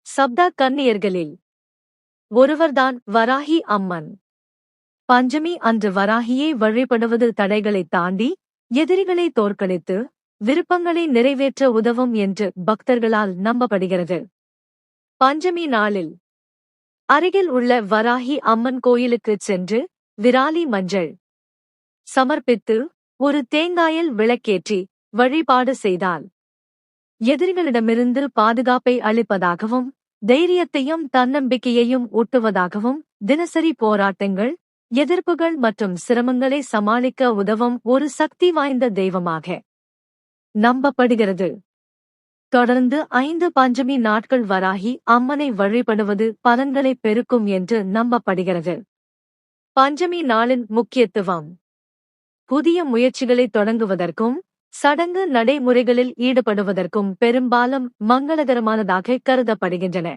சப்த கன்னியர்களில் ஒருவர்தான் வராஹி அம்மன். பஞ்சமி அன்று வராகியை வழிபடுவது தடைகளைத் தாண்டி எதிரிகளை தோற்கடித்து விருப்பங்களை நிறைவேற்ற உதவும் என்று பக்தர்களால் நம்பப்படுகிறது. பஞ்சமி நாளில் அருகில் உள்ள வராஹி அம்மன் கோயிலுக்குச் சென்று விராலி மஞ்சள் சமர்ப்பித்து ஒரு தேங்காயில் விளக்கேற்றி வழிபாடு செய்தால் எதிரிகளிடமிருந்து பாதுகாப்பை அளிப்பதாகவும் தைரியத்தையும் தன்னம்பிக்கையையும் ஊட்டுவதாகவும் தினசரி போராட்டங்கள், எதிர்ப்புகள் மற்றும் சிரமங்களை சமாளிக்க உதவும் ஒரு சக்தி வாய்ந்த தெய்வமாக நம்பப்படுகிறது. தொடர்ந்து 5 பஞ்சமி நாட்கள் வராகி அம்மனை வழிபடுவது பலன்களை பெருக்கும் என்று நம்பப்படுகிறது. பஞ்சமி நாளின் முக்கியத்துவம் புதிய முயற்சிகளை தொடங்குவதற்கும் சடங்கு நடைமுறைகளில் ஈடுபடுவதற்கும் பெரும்பாலும் மங்களகரமானதாக கருதப்படுகின்றன.